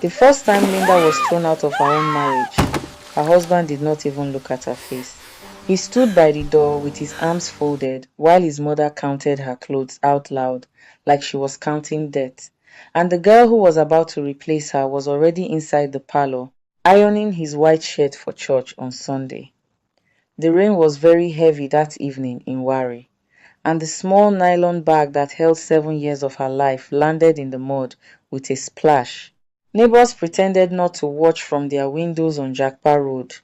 The first time Linda was thrown out of her own marriage, her husband did not even look at her face. He stood by the door with his arms folded while his mother counted her clothes out loud like she was counting debt. And the girl who was about to replace her was already inside the parlor, ironing his white shirt for church on Sunday. The rain was very heavy that evening in Wari, and the small nylon bag that held 7 years of her life landed in the mud with a splash. Neighbors pretended not to watch from their windows on Jakpa Road,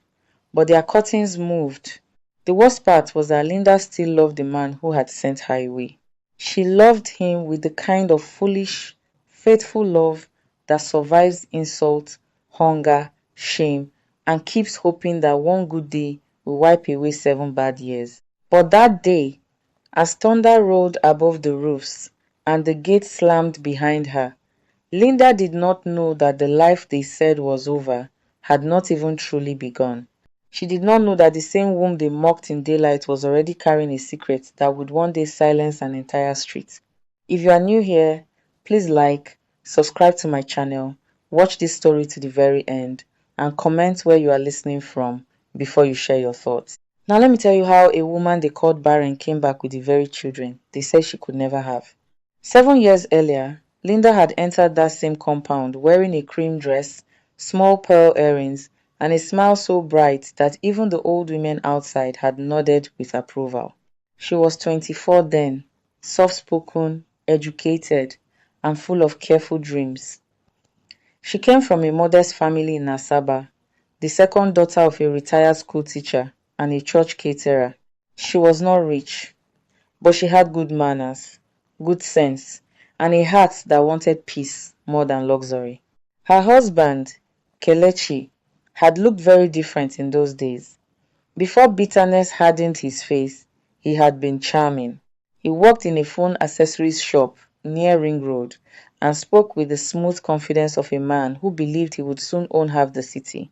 but their curtains moved. The worst part was that Linda still loved the man who had sent her away. She loved him with the kind of foolish, faithful love that survives insult, hunger, shame, and keeps hoping that one good day will wipe away 7 bad years. But that day, as thunder rolled above the roofs and the gate slammed behind her, Linda did not know that the life they said was over had not even truly begun. She did not know that the same womb they mocked in daylight was already carrying a secret that would one day silence an entire street. If you are new here, please like, subscribe to my channel, watch this story to the very end, and comment where you are listening from before you share your thoughts. Now let me tell you how a woman they called Barren came back with the very children they said she could never have. 7 years earlier, Linda had entered that same compound wearing a cream dress, small pearl earrings, and a smile so bright that even the old women outside had nodded with approval. She was 24 then, soft-spoken, educated, and full of careful dreams. She came from a modest family in Asaba, the second daughter of a retired school teacher and a church caterer. She was not rich, but she had good manners, good sense, and a heart that wanted peace more than luxury. Her husband, Kelechi, had looked very different in those days. Before bitterness hardened his face, he had been charming. He worked in a phone accessories shop near Ring Road and spoke with the smooth confidence of a man who believed he would soon own half the city.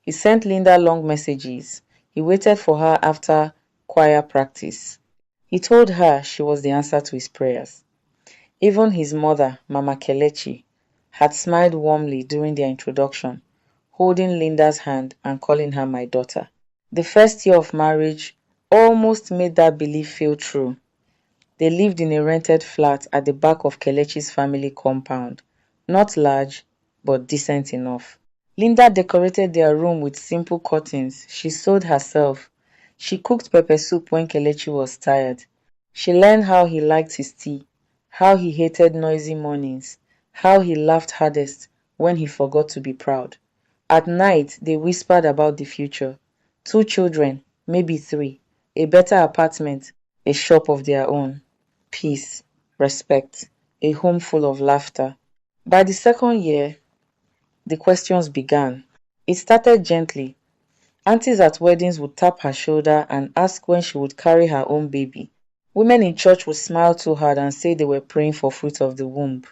He sent Linda long messages. He waited for her after choir practice. He told her she was the answer to his prayers. Even his mother, Mama Kelechi, had smiled warmly during their introduction, holding Linda's hand and calling her my daughter. The first year of marriage almost made that belief feel true. They lived in a rented flat at the back of Kelechi's family compound, not large, but decent enough. Linda decorated their room with simple curtains she sewed herself. She cooked pepper soup when Kelechi was tired. She learned how he liked his tea, how he hated noisy mornings, how he laughed hardest when he forgot to be proud. At night, they whispered about the future. 2 children, maybe 3, a better apartment, a shop of their own, peace, respect, a home full of laughter. By the second year, the questions began. It started gently. Aunties at weddings would tap her shoulder and ask when she would carry her own baby. Women in church would smile too hard and say they were praying for fruit of the womb.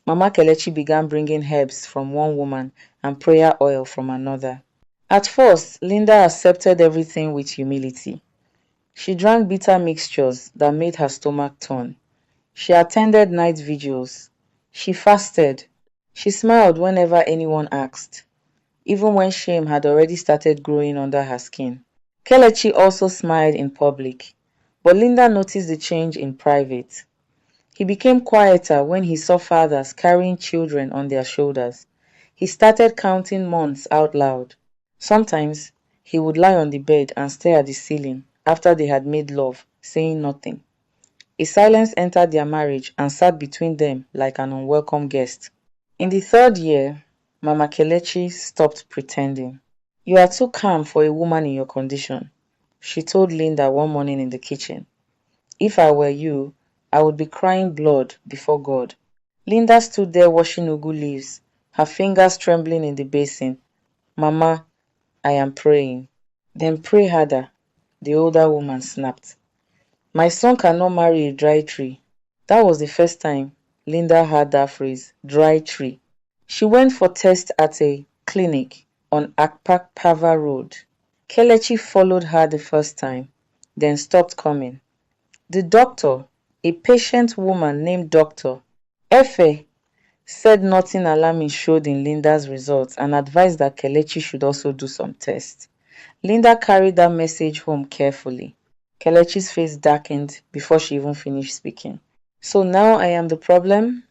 Mama Kelechi began bringing herbs from one woman and prayer oil from another. At first, Linda accepted everything with humility. She drank bitter mixtures that made her stomach turn. She attended night vigils. She fasted. She smiled whenever anyone asked, even when shame had already started growing under her skin. Kelechi also smiled in public, but Linda noticed the change in private. He became quieter when he saw fathers carrying children on their shoulders. He started counting months out loud. Sometimes he would lie on the bed and stare at the ceiling after they had made love, saying nothing. A silence entered their marriage and sat between them like an unwelcome guest. In the third year, Mama Kelechi stopped pretending. "You are too calm for a woman in your condition," she told Linda one morning in the kitchen. "If I were you, I would be crying blood before God." Linda stood there washing ugu leaves, her fingers trembling in the basin. "Mama, I am praying." "Then pray harder," the older woman snapped. "My son cannot marry a dry tree." That was the first time Linda heard that phrase, dry tree. She went for tests at a clinic on Akpakpava Road. Kelechi followed her the first time, then stopped coming. The doctor, a patient woman named Dr. Efe, said nothing alarming showed in Linda's results, and advised that Kelechi should also do some tests. Linda carried that message home carefully. Kelechi's face darkened before she even finished speaking. "So now I am the problem?"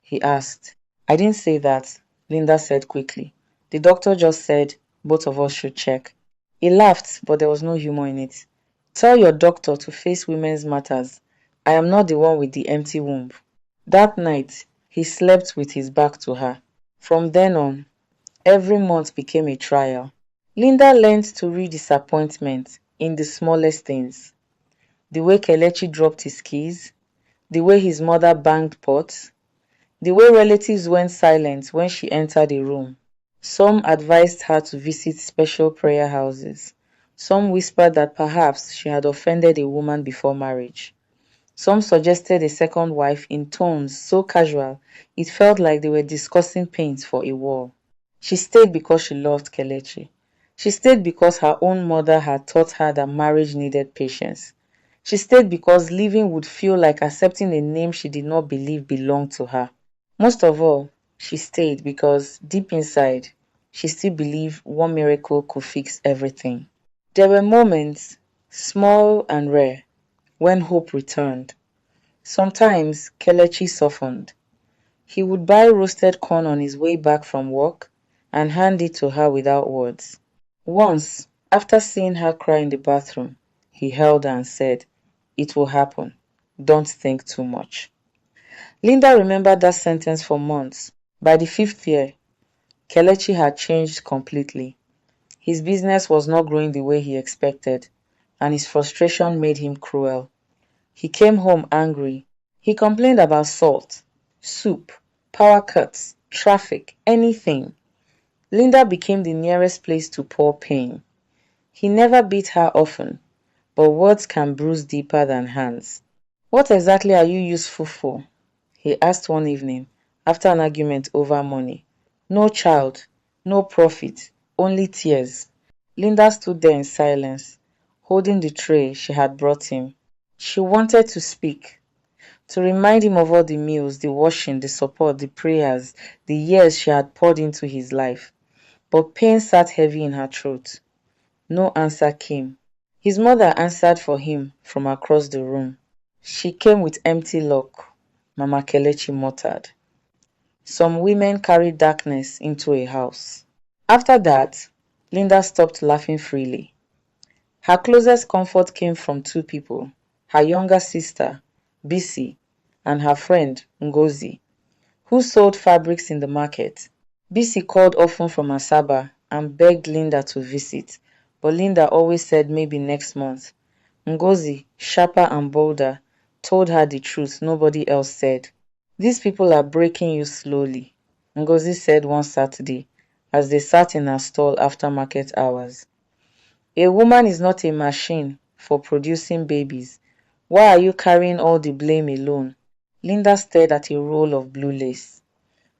he asked. "I didn't say that," Linda said quickly. "The doctor just said both of us should check." He laughed, but there was no humor in it. "Tell your doctor to face women's matters. I am not the one with the empty womb." That night, he slept with his back to her. From then on, every month became a trial. Linda learned to read disappointment in the smallest things. The way Kelechi dropped his keys, the way his mother banged pots, the way relatives went silent when she entered a room. Some advised her to visit special prayer houses. Some whispered that perhaps she had offended a woman before marriage. Some suggested a second wife in tones so casual it felt like they were discussing paints for a wall. She stayed because she loved Kelechi. She stayed because her own mother had taught her that marriage needed patience. She stayed because living would feel like accepting a name she did not believe belonged to her. Most of all, she stayed because deep inside, she still believed one miracle could fix everything. There were moments, small and rare, when hope returned. Sometimes Kelechi softened. He would buy roasted corn on his way back from work and hand it to her without words. Once, after seeing her cry in the bathroom, he held her and said, "It will happen. Don't think too much." Linda remembered that sentence for months. By the fifth year, Kelechi had changed completely. His business was not growing the way he expected, and his frustration made him cruel. He came home angry. He complained about salt, soup, power cuts, traffic, anything. Linda became the nearest place to pour pain. He never beat her often, but words can bruise deeper than hands. "What exactly are you useful for?" he asked one evening, after an argument over money. "No child, no profit, only tears." Linda stood there in silence, holding the tray she had brought him. She wanted to speak, to remind him of all the meals, the washing, the support, the prayers, the years she had poured into his life. But pain sat heavy in her throat. No answer came. His mother answered for him from across the room. "She came with empty luck," Mama Kelechi muttered. Some women carry darkness into a house. After that, Linda stopped laughing freely. Her closest comfort came from two people, her younger sister, Bisi, and her friend, Ngozi, who sold fabrics in the market. Bisi called often from Asaba and begged Linda to visit, but Linda always said maybe next month. Ngozi, sharper and bolder, told her the truth nobody else said. "These people are breaking you slowly," Ngozi said one Saturday as they sat in her stall after market hours. "A woman is not a machine for producing babies. Why are you carrying all the blame alone?" Linda stared at a roll of blue lace.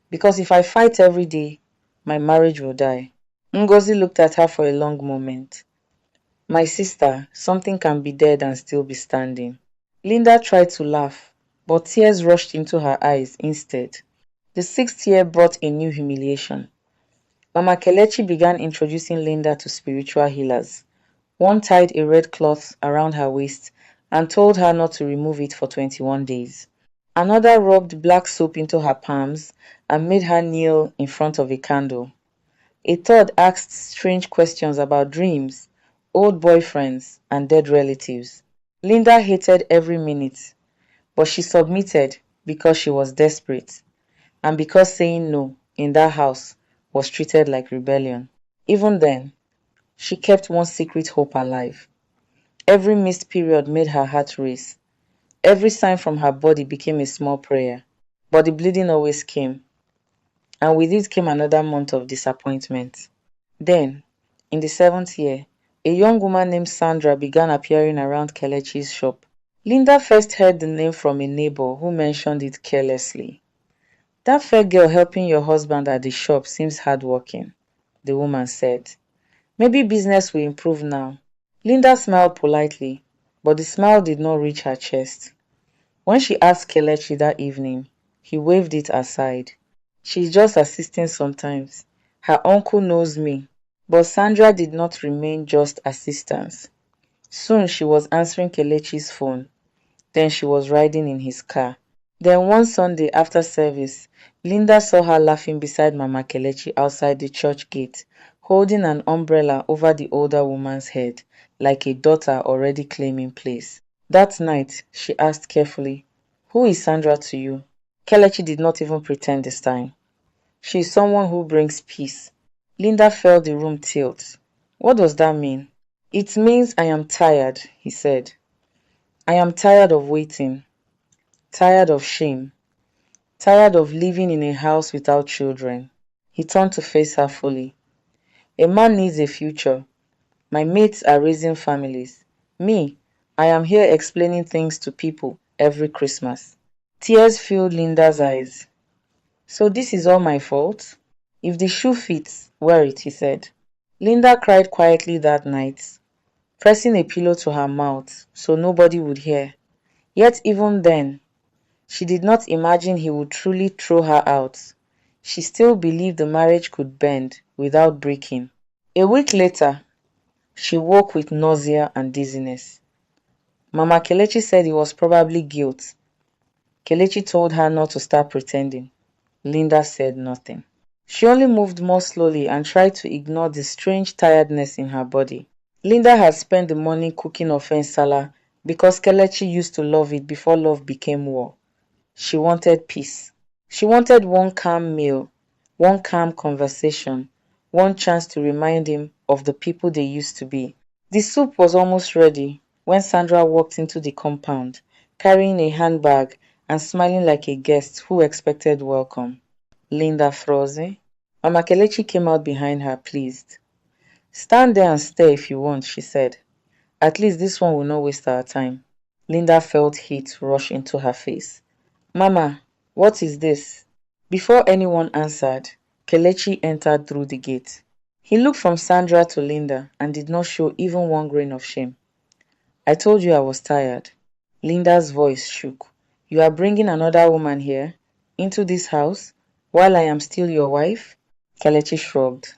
"Because if I fight every day, my marriage will die." Ngozi looked at her for a long moment. "My sister, something can be dead and still be standing." Linda tried to laugh, but tears rushed into her eyes instead. The sixth year brought a new humiliation. Mama Kelechi began introducing Linda to spiritual healers. One tied a red cloth around her waist and told her not to remove it for 21 days. Another rubbed black soap into her palms and made her kneel in front of a candle. A third asked strange questions about dreams, old boyfriends, and dead relatives. Linda hated every minute, but she submitted because she was desperate, and because saying no in that house was treated like rebellion. Even then, she kept one secret hope alive. Every missed period made her heart race. Every sign from her body became a small prayer. But the bleeding always came, and with it came another month of disappointment. Then, in the seventh year, a young woman named Sandra began appearing around Kelechi's shop. Linda first heard the name from a neighbor who mentioned it carelessly. "That fair girl helping your husband at the shop seems hardworking," the woman said. "Maybe business will improve now." Linda smiled politely, but the smile did not reach her chest. When she asked Kelechi that evening, he waved it aside. She's just assisting sometimes. Her uncle knows me. But Sandra did not remain just assistance. Soon she was answering Kelechi's phone. Then she was riding in his car. Then one Sunday after service, Linda saw her laughing beside Mama Kelechi outside the church gate, holding an umbrella over the older woman's head, like a daughter already claiming place. That night, she asked carefully, "Who is Sandra to you?" Kelechi did not even pretend this time. "She is someone who brings peace." Linda felt the room tilt. What does that mean? "It means I am tired," he said. "I am tired of waiting, tired of shame, tired of living in a house without children." He turned to face her fully. "A man needs a future. My mates are raising families. Me, I am here explaining things to people every Christmas." Tears filled Linda's eyes. "So this is all my fault?" "If the shoe fits, wear it," he said. Linda cried quietly that night, pressing a pillow to her mouth so nobody would hear. Yet even then, she did not imagine he would truly throw her out. She still believed the marriage could bend without breaking. A week later, she woke with nausea and dizziness. Mama Kelechi said it was probably guilt. Kelechi told her not to start pretending. Linda said nothing. She only moved more slowly and tried to ignore the strange tiredness in her body. Linda had spent the morning cooking offensala because Kelechi used to love it before love became war. She wanted peace. She wanted one calm meal, one calm conversation, one chance to remind him of the people they used to be. The soup was almost ready when Sandra walked into the compound, carrying a handbag and smiling like a guest who expected welcome. Linda froze. Mama Kelechi came out behind her, pleased. "Stand there and stare if you want," she said. "At least this one will not waste our time." Linda felt heat rush into her face. "Mama, what is this?" Before anyone answered, Kelechi entered through the gate. He looked from Sandra to Linda and did not show even one grain of shame. "I told you I was tired." Linda's voice shook. "You are bringing another woman here, into this house, while I am still your wife?" Kelechi shrugged.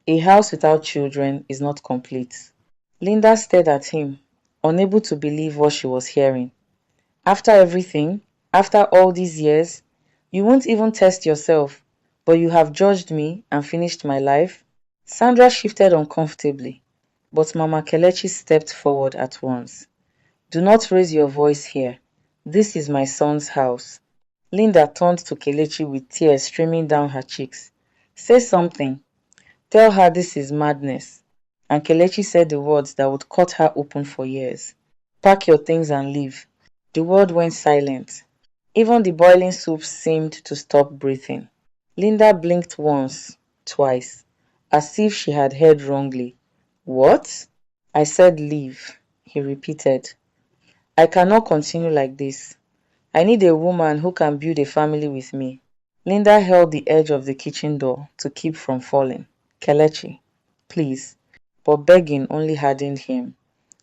"A house without children is not complete." Linda stared at him, unable to believe what she was hearing. "After everything, after all these years, you won't even test yourself, but you have judged me and finished my life?" Sandra shifted uncomfortably, but Mama Kelechi stepped forward at once. "Do not raise your voice here. This is my son's house." Linda turned to Kelechi with tears streaming down her cheeks. "Say something. Tell her this is madness." And Kelechi said the words that would cut her open for years. "Pack your things and leave." The world went silent. Even the boiling soup seemed to stop breathing. Linda blinked once, twice, as if she had heard wrongly. "What?" "I said leave," he repeated. "I cannot continue like this. I need a woman who can build a family with me." Linda held the edge of the kitchen door to keep from falling. "Kelechi, please." But begging only hardened him.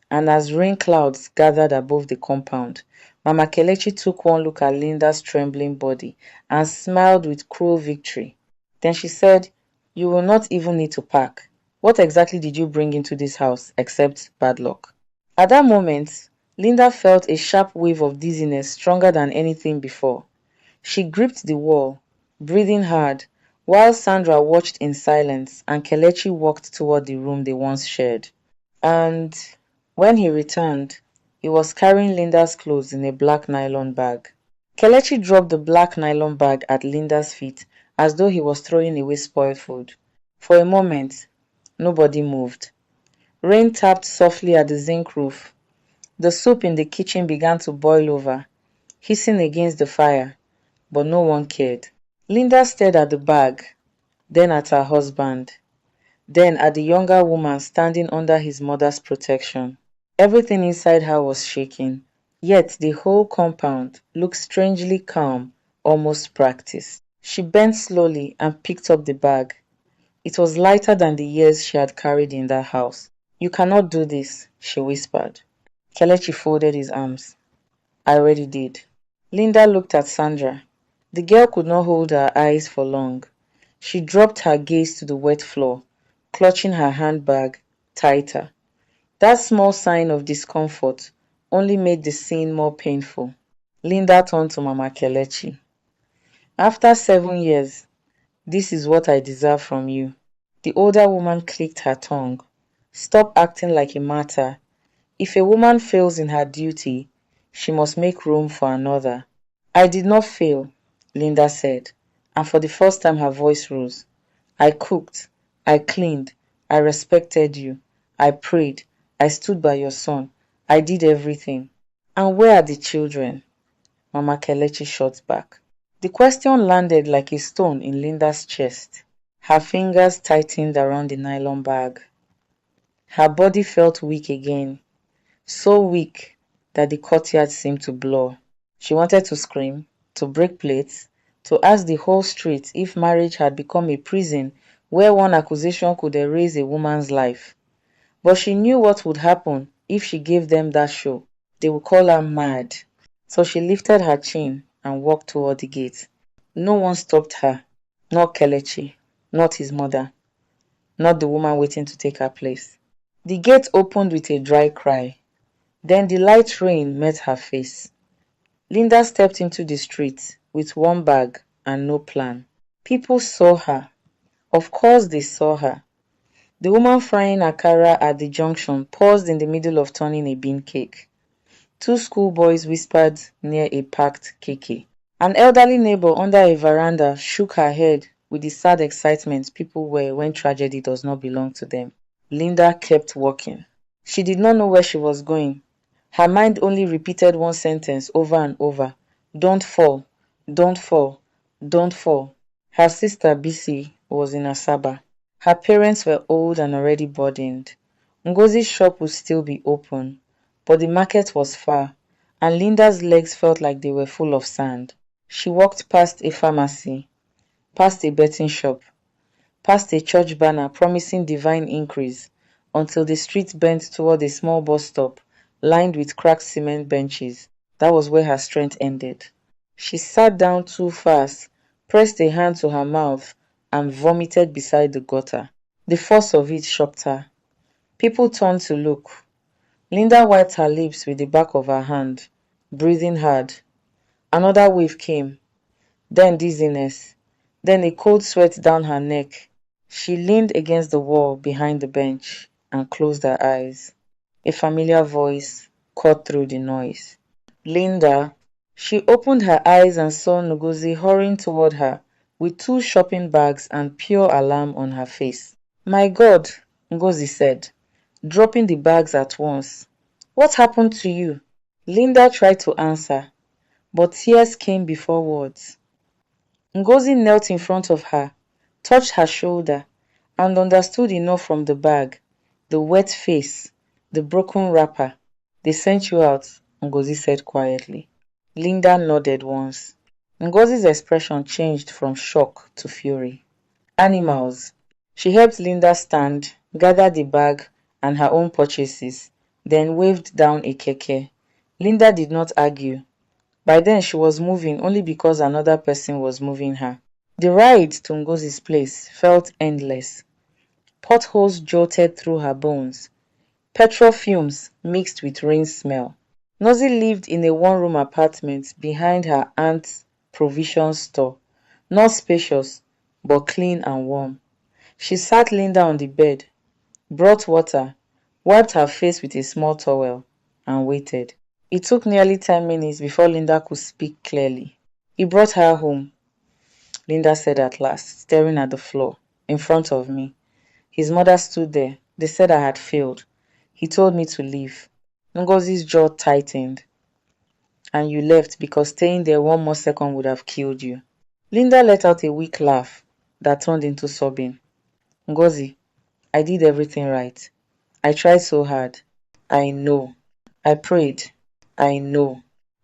And as rain clouds gathered above the compound, Mama Kelechi took one look at Linda's trembling body and smiled with cruel victory. Then she said, "You will not even need to pack. What exactly did you bring into this house except bad luck?" At that moment, Linda felt a sharp wave of dizziness stronger than anything before. She gripped the wall, breathing hard, while Sandra watched in silence and Kelechi walked toward the room they once shared. And when he returned, he was carrying Linda's clothes in a black nylon bag. Kelechi dropped the black nylon bag at Linda's feet as though he was throwing away spoiled food. For a moment, nobody moved. Rain tapped softly at the zinc roof. The soup in the kitchen began to boil over, hissing against the fire, but no one cared. Linda stared at the bag, then at her husband, then at the younger woman standing under his mother's protection. Everything inside her was shaking, yet the whole compound looked strangely calm, almost practiced. She bent slowly and picked up the bag. It was lighter than the years she had carried in that house. "You cannot do this," she whispered. Kelechi folded his arms. "I already did." Linda looked at Sandra. The girl could not hold her eyes for long. She dropped her gaze to the wet floor, clutching her handbag tighter. That small sign of discomfort only made the scene more painful. Linda turned to Mama Kelechi. After 7 years, this is what I deserve from you. The older woman clicked her tongue. Stop acting like a martyr. If a woman fails in her duty, she must make room for another. I did not fail, Linda said, and for the first time her voice rose. I cooked, I cleaned, I respected you, I prayed, I stood by your son, I did everything. And where are the children? Mama Kelechi shot back. The question landed like a stone in Linda's chest. Her fingers tightened around the nylon bag. Her body felt weak again, so weak that the courtyard seemed to blur. She wanted to scream, to break plates, to ask the whole street if marriage had become a prison where one accusation could erase a woman's life. But she knew what would happen if she gave them that show. They would call her mad. So she lifted her chin and walked toward the gate. No one stopped her. Not Kelechi, not his mother, not the woman waiting to take her place. The gate opened with a dry cry. Then the light rain met her face. Linda stepped into the street with one bag and no plan. People saw her. Of course they saw her. The woman frying akara at the junction paused in the middle of turning a bean cake. Two schoolboys whispered near a packed keke. An elderly neighbor under a veranda shook her head with the sad excitement people wear when tragedy does not belong to them. Linda kept walking. She did not know where she was going. Her mind only repeated one sentence over and over. Don't fall, don't fall, don't fall. Her sister Bisi was in Asaba. Her parents were old and already burdened. Ngozi's shop would still be open, but the market was far, and Linda's legs felt like they were full of sand. She walked past a pharmacy, past a betting shop, past a church banner promising divine increase, until the street bent toward a small bus stop lined with cracked cement benches. That was where her strength ended. She sat down too fast, pressed a hand to her mouth, and vomited beside the gutter. The force of it shocked her. People turned to look. Linda wiped her lips with the back of her hand, breathing hard. Another wave came, then dizziness, then a cold sweat down her neck. She leaned against the wall behind the bench and closed her eyes. A familiar voice cut through the noise. Linda. She opened her eyes and saw Ngozi hurrying toward her with two shopping bags and pure alarm on her face. My God, Ngozi said, dropping the bags at once. What happened to you? Linda tried to answer, but tears came before words. Ngozi knelt in front of her, touched her shoulder, and understood enough from the bag, the wet face, the broken wrapper. They sent you out, Ngozi said quietly. Linda nodded once. Ngozi's expression changed from shock to fury. Animals. She helped Linda stand, gathered the bag and her own purchases, then waved down a keke. Linda did not argue. By then she was moving only because another person was moving her. The ride to Ngozi's place felt endless. Potholes jolted through her bones. Petrol fumes mixed with rain smell. Ngozi lived in a one-room apartment behind her aunt's provision store. Not spacious, but clean and warm. She sat Linda on the bed, brought water, wiped her face with a small towel, and waited. It took nearly 10 minutes before Linda could speak clearly. He brought her home, Linda said at last, staring at the floor, in front of me. His mother stood there. They said I had failed. He told me to leave. Ngozi's jaw tightened. And you left because staying there one more second would have killed you. Linda let out a weak laugh that turned into sobbing. Ngozi, I did everything right. I tried so hard. I know. I prayed. I know.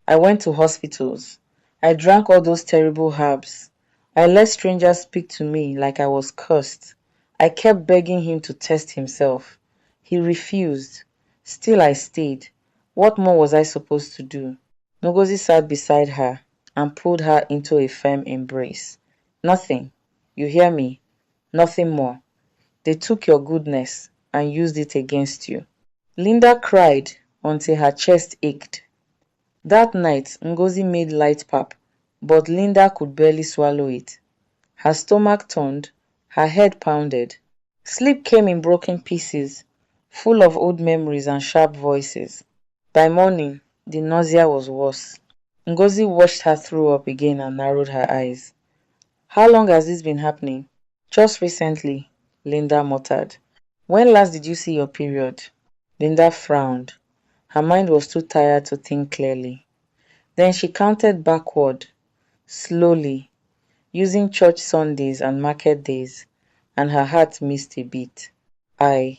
I went to hospitals. I drank all those terrible herbs. I let strangers speak to me like I was cursed. I kept begging him to test himself. He refused. Still I stayed. What more was I supposed to do? Ngozi sat beside her. and pulled her into a firm embrace. Nothing. You hear me? Nothing more. They took your goodness and used it against you. Linda cried until her chest ached. That night, Ngozi made light pap, but Linda could barely swallow it. Her stomach turned, her head pounded. Sleep came in broken pieces, full of old memories and sharp voices. By morning, the nausea was worse. Ngozi watched her throw up again and narrowed her eyes. How long has this been happening? Just recently, Linda muttered. When last did you see your period? Linda frowned. Her mind was too tired to think clearly. Then she counted backward, slowly, using church Sundays and market days, and her heart missed a beat. I'm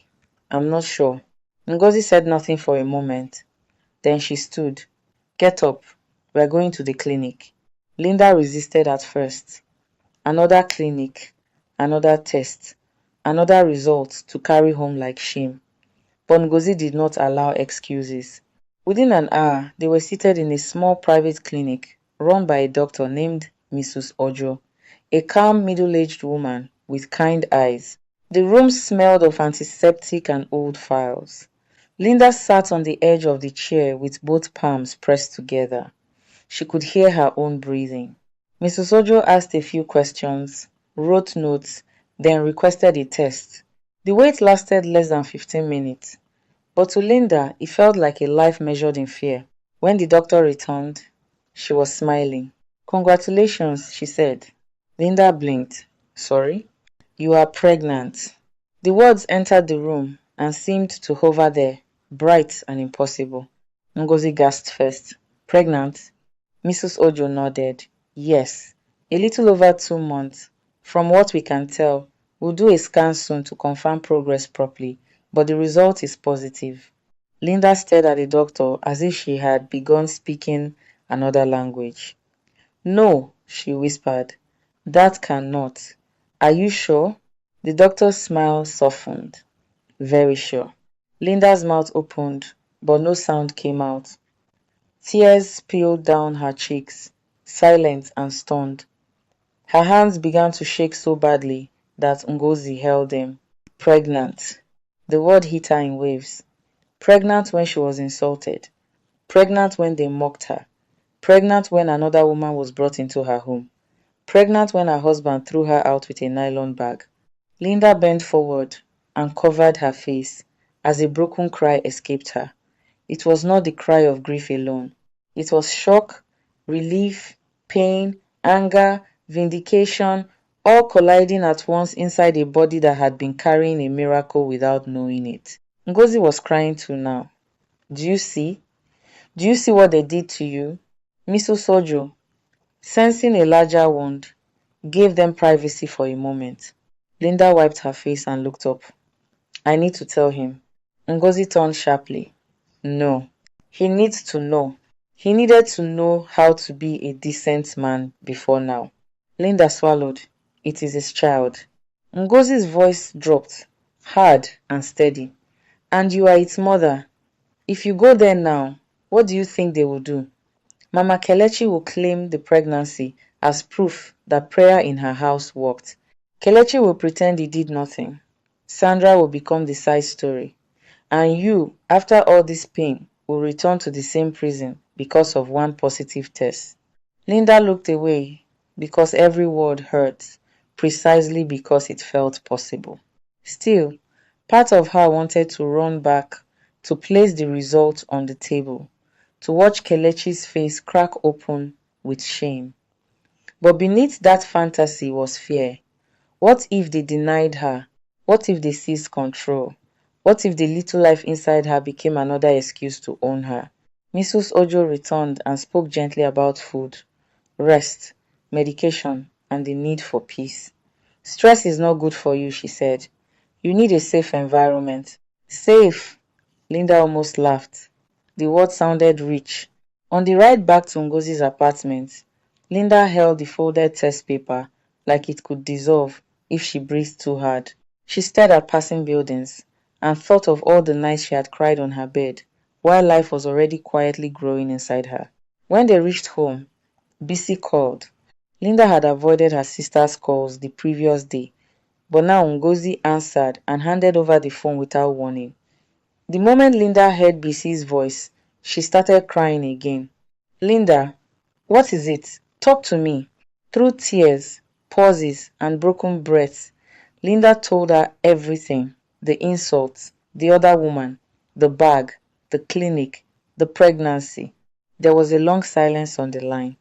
not sure. Ngozi said nothing for a moment. Then she stood. Get up. We're going to the clinic. Linda resisted at first. Another clinic, another test, another result to carry home like shame. But Ngozi did not allow excuses. Within an hour, they were seated in a small private clinic run by a doctor named Mrs. Ojo, a calm middle-aged woman with kind eyes. The room smelled of antiseptic and old files. Linda sat on the edge of the chair with both palms pressed together. She could hear her own breathing. Mrs. Ojo asked a few questions, wrote notes, then requested a test. The wait lasted less than 15 minutes, but to Linda, it felt like a life measured in fear. When the doctor returned, she was smiling. Congratulations, she said. Linda blinked. Sorry? You are pregnant. The words entered the room and seemed to hover there, bright and impossible. Ngozi gasped first. Pregnant? Mrs. Ojo nodded. Yes, a little over 2 months. From what we can tell, we'll do a scan soon to confirm progress properly, but the result is positive. Linda stared at the doctor as if she had begun speaking another language. No, she whispered. That cannot. Are you sure? The doctor's smile softened. Very sure. Linda's mouth opened, but no sound came out. Tears spilled down her cheeks, silent and stunned. Her hands began to shake so badly that Ngozi held them. Pregnant. The word hit her in waves. Pregnant when she was insulted. Pregnant when they mocked her. Pregnant when another woman was brought into her home. Pregnant when her husband threw her out with a nylon bag. Linda bent forward and covered her face as a broken cry escaped her. It was not the cry of grief alone. It was shock, relief, pain, anger, vindication, all colliding at once inside a body that had been carrying a miracle without knowing it. Ngozi was crying too now. Do you see? Do you see what they did to you? Mrs. Ojo, sensing a larger wound, gave them privacy for a moment. Linda wiped her face and looked up. I need to tell him. Ngozi turned sharply. No. He needs to know. He needed to know how to be a decent man before now. Linda swallowed. It is his child. Ngozi's voice dropped, hard and steady. And you are its mother. If you go there now, what do you think they will do? Mama Kelechi will claim the pregnancy as proof that prayer in her house worked. Kelechi will pretend he did nothing. Sandra will become the side story. And you, after all this pain, will return to the same prison because of one positive test. Linda looked away because every word hurt, precisely because it felt possible. Still, part of her wanted to run back to place the result on the table, to watch Kelechi's face crack open with shame. But beneath that fantasy was fear. What if they denied her? What if they seized control? What if the little life inside her became another excuse to own her? Mrs. Ojo returned and spoke gently about food, rest, medication, and the need for peace. Stress is not good for you, she said. You need a safe environment. Safe! Linda almost laughed. The word sounded rich. On the ride back to Ngozi's apartment, Linda held the folded test paper like it could dissolve if she breathed too hard. She stared at passing buildings and thought of all the nights she had cried on her bed while life was already quietly growing inside her. When they reached home, Bisi called. Linda had avoided her sister's calls the previous day, but now Ngozi answered and handed over the phone without warning. The moment Linda heard Bisi's voice, she started crying again. Linda, what is it? Talk to me. Through tears, pauses, and broken breaths, Linda told her everything: the insults, the other woman, the bag, the clinic, the pregnancy. There was a long silence on the line.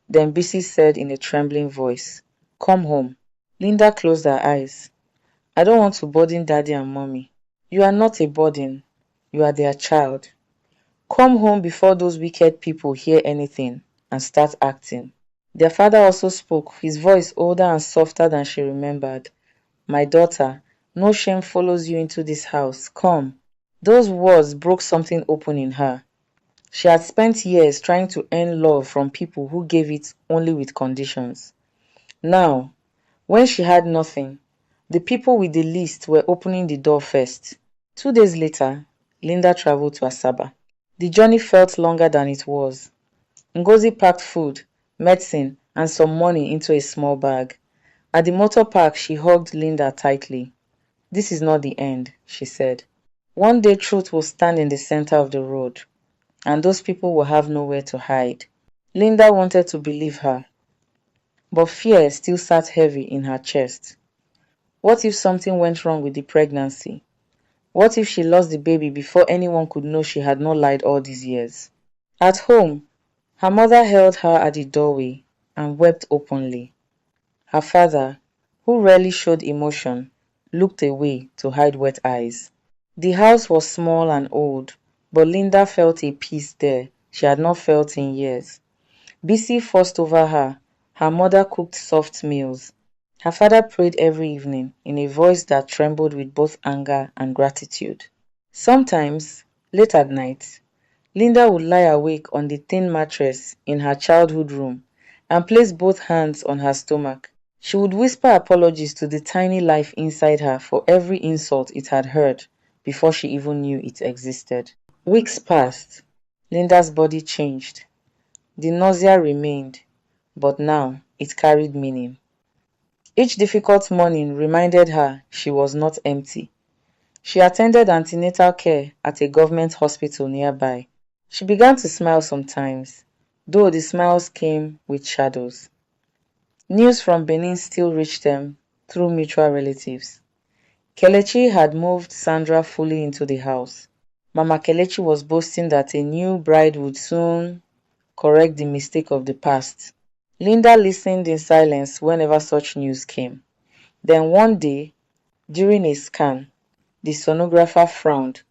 Then Bisi said in a trembling voice, "Come home." Linda closed her eyes. "I don't want to burden Daddy and Mommy." "You are not a burden. You are their child. Come home before those wicked people hear anything and start acting." Their father also spoke, his voice older and softer than she remembered. "My daughter, no shame follows you into this house. Come." Those words broke something open in her. She had spent years trying to earn love from people who gave it only with conditions. Now, when she had nothing, the people with the least were opening the door first. 2 days later, Linda traveled to Asaba. The journey felt longer than it was. Ngozi packed food, medicine, and some money into a small bag. At the motor park, she hugged Linda tightly. "This is not the end," she said. "One day truth will stand in the center of the road, and those people will have nowhere to hide." Linda wanted to believe her, but fear still sat heavy in her chest. What if something went wrong with the pregnancy? What if she lost the baby before anyone could know she had not lied all these years? At home, her mother held her at the doorway and wept openly. Her father, who rarely showed emotion, looked away to hide wet eyes. The house was small and old, but Linda felt a peace there she had not felt in years. Bisi fussed over her. Her mother cooked soft meals. Her father prayed every evening in a voice that trembled with both anger and gratitude. Sometimes, late at night, Linda would lie awake on the thin mattress in her childhood room and place both hands on her stomach. She would whisper apologies to the tiny life inside her for every insult it had heard before she even knew it existed. Weeks passed. Linda's body changed. The nausea remained, but now it carried meaning. Each difficult morning reminded her she was not empty. She attended antenatal care at a government hospital nearby. She began to smile sometimes, though the smiles came with shadows. News from Benin still reached them through mutual relatives. Kelechi had moved Sandra fully into the house. Mama Kelechi was boasting that a new bride would soon correct the mistake of the past. Linda listened in silence whenever such news came. Then one day, during a scan, the sonographer frowned,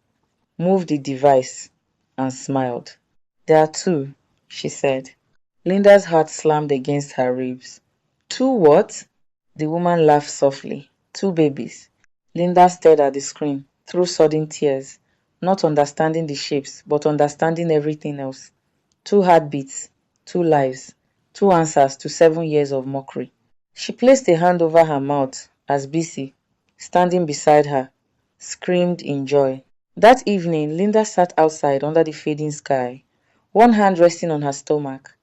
moved the device, and smiled. "There are two," she said. Linda's heart slammed against her ribs. "Two what?" The woman laughed softly. "Two babies." Linda stared at the screen through sudden tears, not understanding the shapes, but understanding everything else. Two heartbeats, two lives, two answers to 7 years of mockery. She placed a hand over her mouth as Bisi, standing beside her, screamed in joy. That evening, Linda sat outside under the fading sky, one hand resting on her stomach.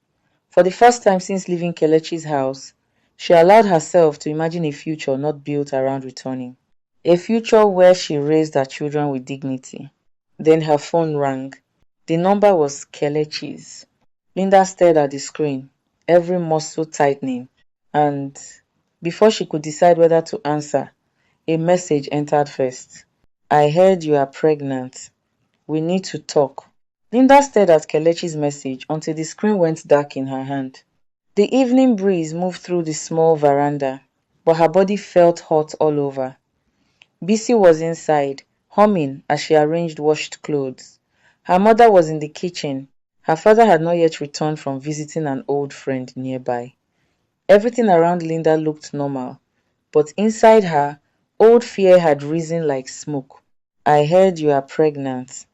For the first time since leaving Kelechi's house, she allowed herself to imagine a future not built around returning. A future where she raised her children with dignity. Then her phone rang. The number was Kelechi's. Linda stared at the screen, every muscle tightening, and before she could decide whether to answer, a message entered first. "I heard you are pregnant. We need to talk." Linda stared at Kelechi's message until the screen went dark in her hand. The evening breeze moved through the small veranda, but her body felt hot all over. Bisi was inside, humming as she arranged washed clothes. Her mother was in the kitchen. Her father had not yet returned from visiting an old friend nearby. Everything around Linda looked normal, but inside her, old fear had risen like smoke. "I heard you are pregnant.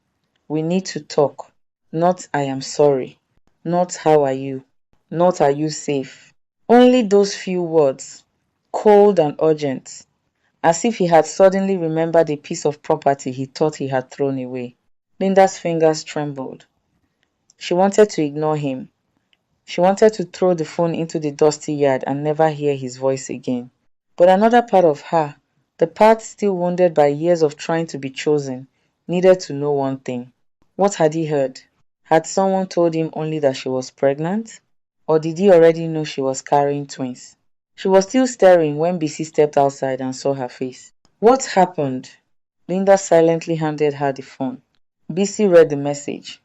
We need to talk. Not I am sorry. Not how are you. Not are you safe." Only those few words, cold and urgent, as if he had suddenly remembered a piece of property he thought he had thrown away. Linda's fingers trembled. She wanted to ignore him, She wanted to throw the phone into the dusty yard and never hear his voice again. But another part of her, the part still wounded by years of trying to be chosen, needed to know one thing. What had he heard? Had someone told him only that she was pregnant? Or did he already know she was carrying twins? She was still staring when BC stepped outside and saw her face. What happened? Linda silently handed her the phone. BC read the message,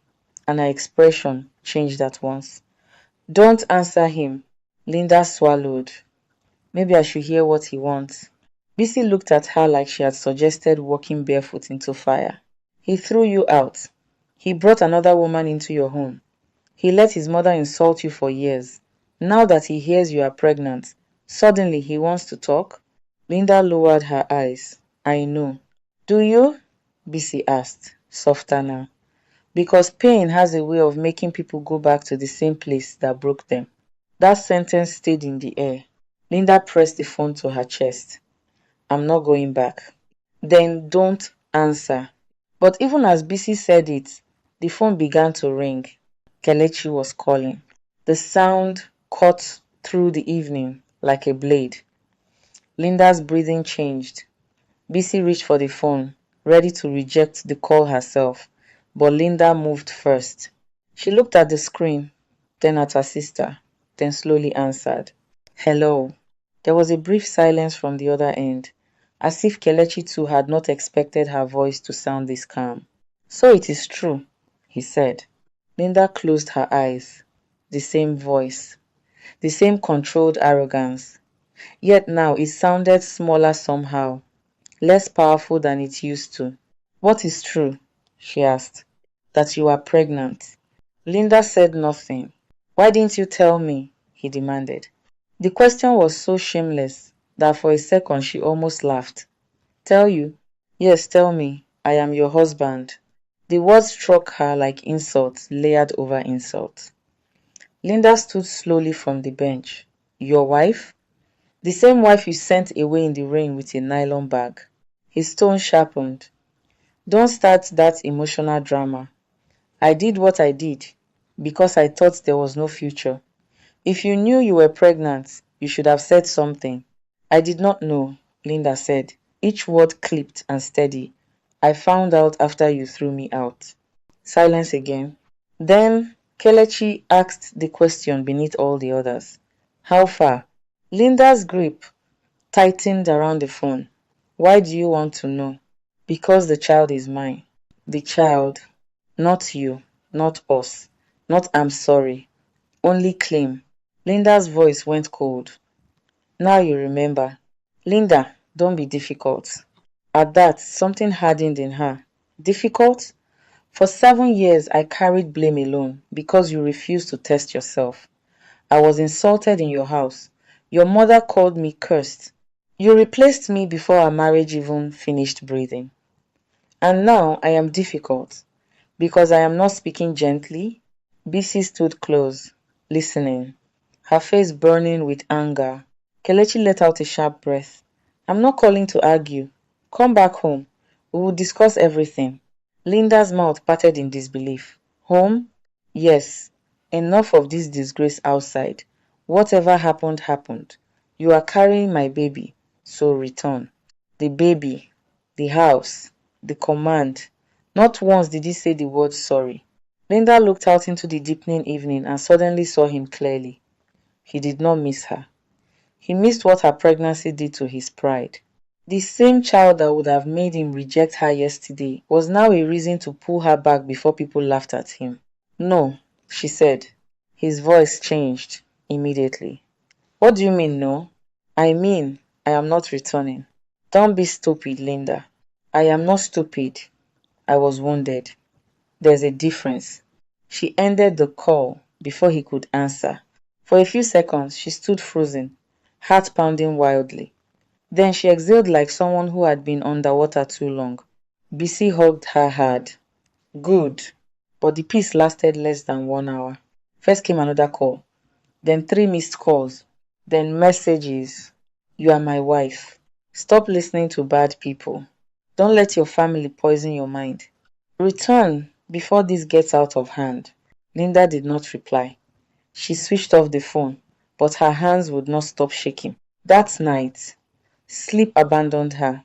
and her expression changed at once. Don't answer him. Linda swallowed. Maybe I should hear what he wants. BC looked at her like she had suggested walking barefoot into fire. He threw you out. He brought another woman into your home. He let his mother insult you for years. Now that he hears you are pregnant, suddenly he wants to talk? Linda lowered her eyes. I know. Do you? BC asked, softer now. Because pain has a way of making people go back to the same place that broke them. That sentence stayed in the air. Linda pressed the phone to her chest. I'm not going back. Then don't answer. But even as BC said it, the phone began to ring. Kelechi was calling. The sound cut through the evening like a blade. Linda's breathing changed. BC reached for the phone, ready to reject the call herself, but Linda moved first. She looked at the screen, then at her sister, then slowly answered. Hello. There was a brief silence from the other end, as if Kelechi too had not expected her voice to sound this calm. So it is true, he said. Linda closed her eyes. The same voice, the same controlled arrogance. Yet now it sounded smaller somehow, less powerful than it used to. What is true? She asked. That you are pregnant. Linda said nothing. Why didn't you tell me? He demanded. The question was so shameless that for a second she almost laughed. Tell you? Yes, tell me. I am your husband. The words struck her like insults layered over insults. Linda stood slowly from the bench. Your wife? The same wife you sent away in the rain with a nylon bag. His tone sharpened. Don't start that emotional drama. I did what I did because I thought there was no future. If you knew you were pregnant, you should have said something. I did not know, Linda said, each word clipped and steady. I found out after you threw me out. Silence again. Then Kelechi asked the question beneath all the others. How far? Linda's grip tightened around the phone. Why do you want to know? Because the child is mine. The child, not you, not us, not I'm sorry. Only claim. Linda's voice went cold. Now you remember. Linda, don't be difficult. At that, something hardened in her. Difficult? For 7 years, I carried blame alone because you refused to test yourself. I was insulted in your house. Your mother called me cursed. You replaced me before our marriage even finished breathing. And now I am difficult because I am not speaking gently. BC stood close, listening, her face burning with anger. Kelechi let out a sharp breath. I'm not calling to argue. Come back home. We will discuss everything. Linda's mouth parted in disbelief. Home? Yes. Enough of this disgrace outside. Whatever happened, happened. You are carrying my baby, so return. The baby, the house, the command. Not once did he say the word sorry. Linda looked out into the deepening evening and suddenly saw him clearly. He did not miss her. He missed what her pregnancy did to his pride. The same child that would have made him reject her yesterday was now a reason to pull her back before people laughed at him. No, she said. His voice changed immediately. What do you mean, no? I mean, I am not returning. Don't be stupid, Linda. I am not stupid. I was wounded. There's a difference. She ended the call before he could answer. For a few seconds, she stood frozen, heart pounding wildly. Then she exhaled like someone who had been underwater too long. BC hugged her hard. Good. But the peace lasted less than 1 hour. First came another call. Then 3 missed calls. Then messages. You are my wife. Stop listening to bad people. Don't let your family poison your mind. Return before this gets out of hand. Linda did not reply. She switched off the phone, but her hands would not stop shaking. That night, sleep abandoned her.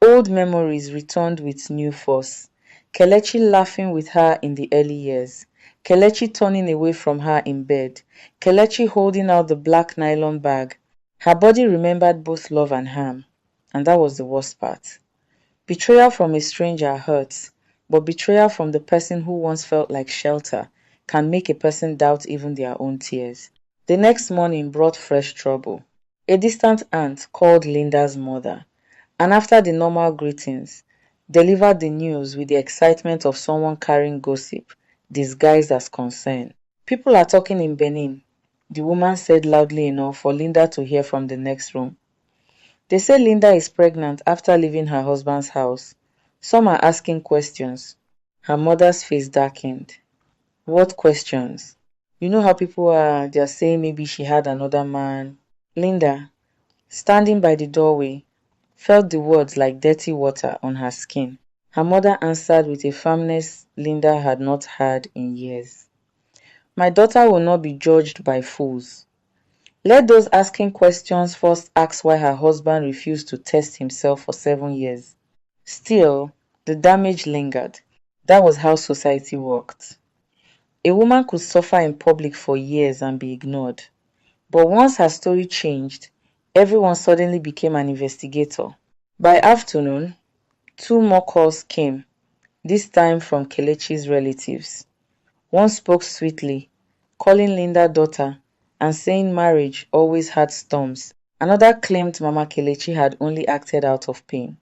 Old memories returned with new force. Kelechi laughing with her in the early years. Kelechi turning away from her in bed. Kelechi holding out the black nylon bag. Her body remembered both love and harm. And that was the worst part. Betrayal from a stranger hurts, but betrayal from the person who once felt like shelter can make a person doubt even their own tears. The next morning brought fresh trouble. A distant aunt called Linda's mother, and after the normal greetings, delivered the news with the excitement of someone carrying gossip, disguised as concern. People are talking in Benin, the woman said loudly enough for Linda to hear from the next room. They say Linda is pregnant after leaving her husband's house. Some are asking questions. Her mother's face darkened. What questions? You know how people are, they're saying maybe she had another man. Linda, standing by the doorway, felt the words like dirty water on her skin. Her mother answered with a firmness Linda had not had in years. My daughter will not be judged by fools. Let those asking questions first ask why her husband refused to test himself for 7 years. Still, the damage lingered. That was how society worked. A woman could suffer in public for years and be ignored. But once her story changed, everyone suddenly became an investigator. By afternoon, two more calls came, this time from Kelechi's relatives. One spoke sweetly, calling Linda daughter and saying marriage always had storms. Another claimed Mama Kelechi had only acted out of pain.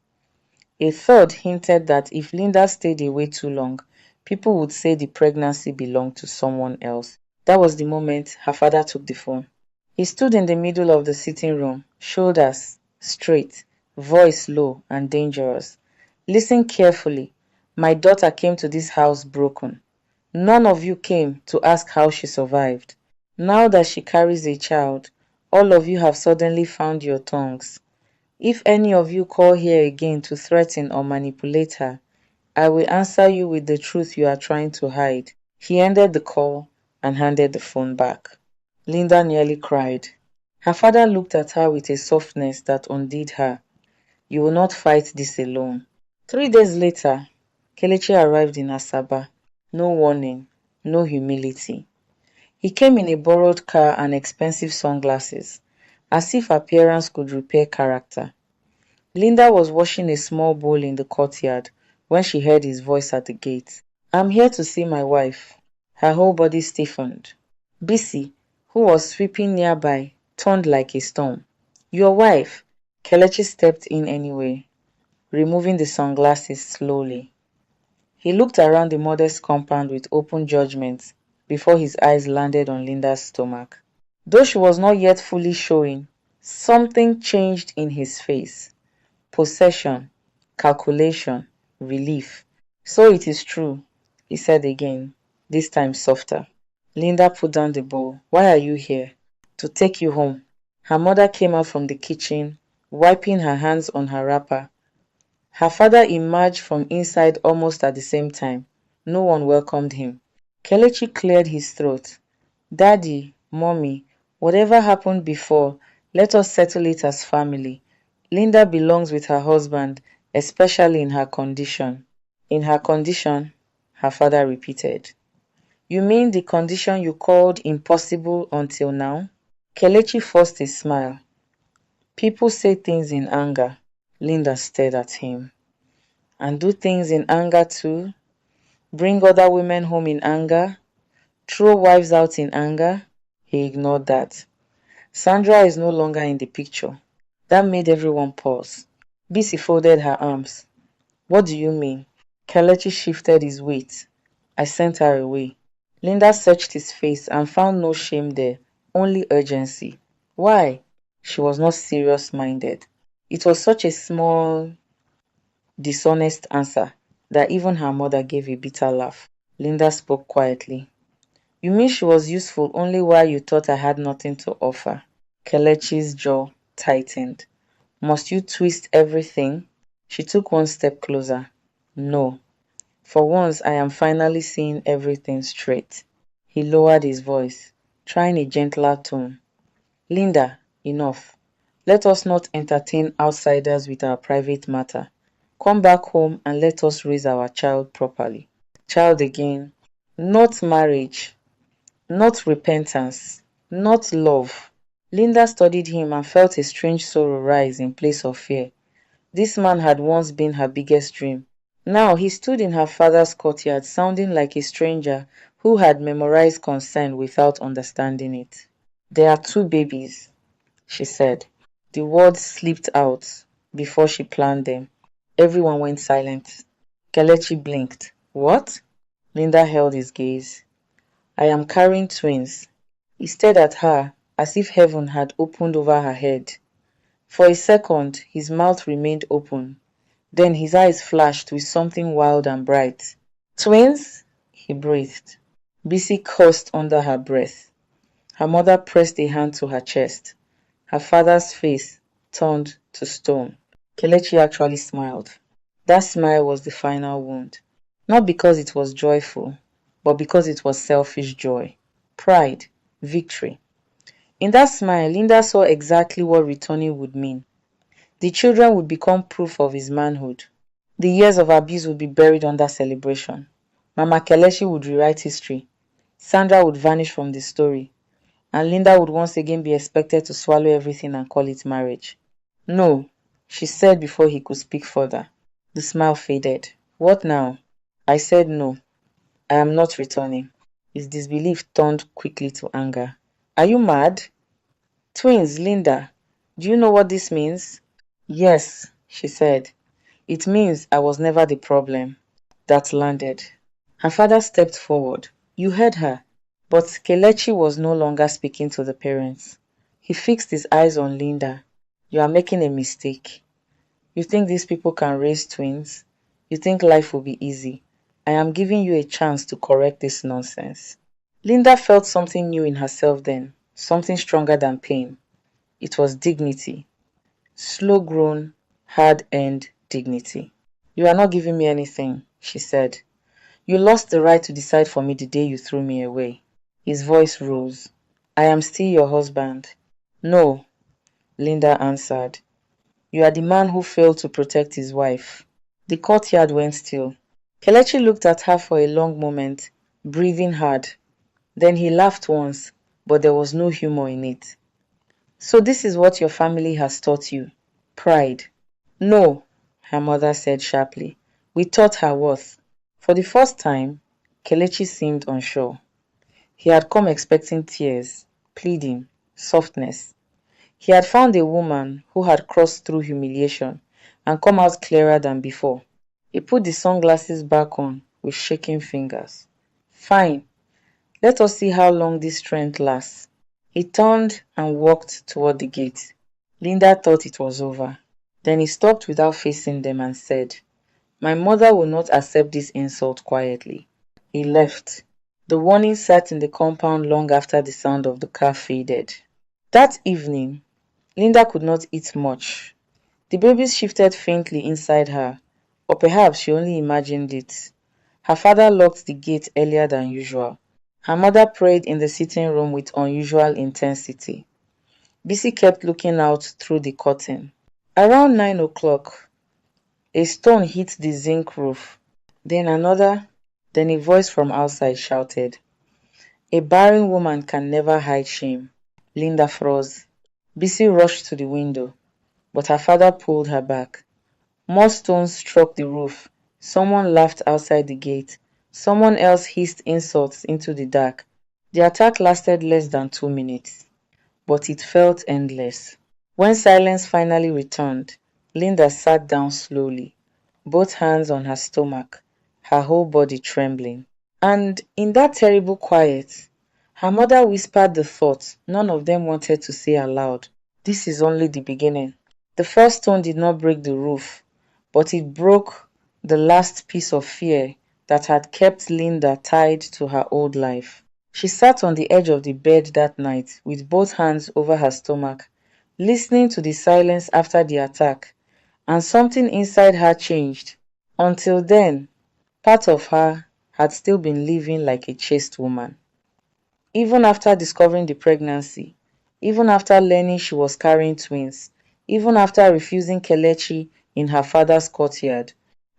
A third hinted that if Linda stayed away too long, people would say the pregnancy belonged to someone else. That was the moment her father took the phone. He stood in the middle of the sitting room, shoulders straight, voice low and dangerous. Listen carefully. My daughter came to this house broken. None of you came to ask how she survived. Now that she carries a child, all of you have suddenly found your tongues. If any of you call here again to threaten or manipulate her, I will answer you with the truth you are trying to hide. He ended the call and handed the phone back. Linda nearly cried. Her father looked at her with a softness that undid her. You will not fight this alone. 3 days later, Kelechi arrived in Asaba. No warning, no humility. He came in a borrowed car and expensive sunglasses, as if appearance could repair character. Linda was washing a small bowl in the courtyard when she heard his voice at the gate. I'm here to see my wife. Her whole body stiffened. Bisi, who was sweeping nearby, turned like a storm. Your wife? Kelechi stepped in anyway, removing the sunglasses slowly. He looked around the modest compound with open judgment before his eyes landed on Linda's stomach. Though she was not yet fully showing, something changed in his face. Possession, calculation, relief. So it is true, he said again, this time softer. Linda put down the bowl. Why are you here? To take you home. Her mother came out from the kitchen, wiping her hands on her wrapper. Her father emerged from inside almost at the same time. No one welcomed him. Kelechi cleared his throat. Daddy, Mommy, whatever happened before, let us settle it as family. Linda belongs with her husband, especially in her condition. In her condition, her father repeated. You mean the condition you called impossible until now? Kelechi forced a smile. People say things in anger. Linda stared at him. And do things in anger too? Bring other women home in anger? Throw wives out in anger? He ignored that. Sandra is no longer in the picture. That made everyone pause. Bisi folded her arms. What do you mean? Kelechi shifted his weight. I sent her away. Linda searched his face and found no shame there, only urgency. Why? She was not serious-minded. It was such a small, dishonest answer that even her mother gave a bitter laugh. Linda spoke quietly. You mean she was useful only while you thought I had nothing to offer? Kelechi's jaw tightened. Must you twist everything? She took one step closer. No. For once, I am finally seeing everything straight. He lowered his voice. trying a gentler tone. Linda, enough. Let us not entertain outsiders with our private matter. Come back home and let us raise our child properly. Child again. Not marriage, not repentance, not love. Linda studied him and felt a strange sorrow rise in place of fear. This man had once been her biggest dream. Now he stood in her father's courtyard sounding like a stranger who had memorized concern without understanding it. There are two babies, she said. The words slipped out before she planned them. Everyone went silent. Kelechi blinked. What? Linda held his gaze. I am carrying twins. He stared at her as if heaven had opened over her head. For a second, his mouth remained open. Then his eyes flashed with something wild and bright. Twins? He breathed. Bisi cursed under her breath. Her mother pressed a hand to her chest. Her father's face turned to stone. Kelechi actually smiled. That smile was the final wound. Not because it was joyful, but because it was selfish joy. Pride. Victory. In that smile, Linda saw exactly what returning would mean. The children would become proof of his manhood. The years of abuse would be buried under celebration. Mama Kelechi would rewrite history. Sandra would vanish from the story. And Linda would once again be expected to swallow everything and call it marriage. No, she said before he could speak further. The smile faded. What now? I said no. I am not returning. His disbelief turned quickly to anger. Are you mad? Twins, Linda. Do you know what this means? Yes, she said. It means I was never the problem. That landed. Her father stepped forward. You heard her. But Kelechi was no longer speaking to the parents. He fixed his eyes on Linda. You are making a mistake. You think these people can raise twins? You think life will be easy? I am giving you a chance to correct this nonsense. Linda felt something new in herself then, something stronger than pain. It was dignity. Slow-grown, hard-earned dignity. You are not giving me anything, she said. You lost the right to decide for me the day you threw me away. His voice rose. I am still your husband. No, Linda answered. You are the man who failed to protect his wife. The courtyard went still. Kelechi looked at her for a long moment, breathing hard. Then he laughed once, but there was no humor in it. So this is what your family has taught you? Pride. No, her mother said sharply. We taught her worth. For the first time, Kelechi seemed unsure. He had come expecting tears, pleading, softness. He had found a woman who had crossed through humiliation and come out clearer than before. He put the sunglasses back on with shaking fingers. Fine, let us see how long this strength lasts. He turned and walked toward the gate. Linda thought it was over. Then he stopped without facing them and said, My mother will not accept this insult quietly. He left. The warning sat in the compound long after the sound of the car faded. That evening, Linda could not eat much. The babies shifted faintly inside her, or perhaps she only imagined it. Her father locked the gate earlier than usual. Her mother prayed in the sitting room with unusual intensity. Bisi kept looking out through the curtain. Around 9 o'clock, a stone hit the zinc roof. Then another, then a voice from outside shouted, A barren woman can never hide shame. Linda froze. Bisi rushed to the window, but her father pulled her back. More stones struck the roof. Someone laughed outside the gate. Someone else hissed insults into the dark. The attack lasted less than 2 minutes, but it felt endless. When silence finally returned, Linda sat down slowly, both hands on her stomach, her whole body trembling. And in that terrible quiet, her mother whispered the thought none of them wanted to say aloud. This is only the beginning. The first stone did not break the roof, but it broke the last piece of fear that had kept Linda tied to her old life. She sat on the edge of the bed that night with both hands over her stomach, listening to the silence after the attack, and something inside her changed. Until then, part of her had still been living like a chaste woman. Even after discovering the pregnancy, even after learning she was carrying twins, even after refusing Kelechi in her father's courtyard,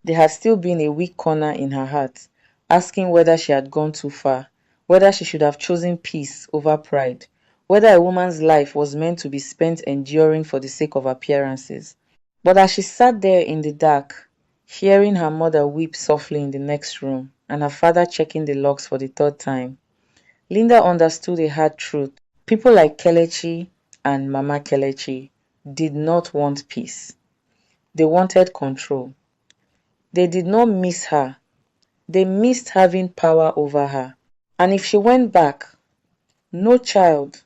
there had still been a weak corner in her heart, asking whether she had gone too far, whether she should have chosen peace over pride, whether a woman's life was meant to be spent enduring for the sake of appearances. But as she sat there in the dark, hearing her mother weep softly in the next room and her father checking the logs for the third time, Linda understood a hard truth. People like Kelechi and Mama Kelechi did not want peace. They wanted control. They did not miss her. They missed having power over her. And if she went back, no child,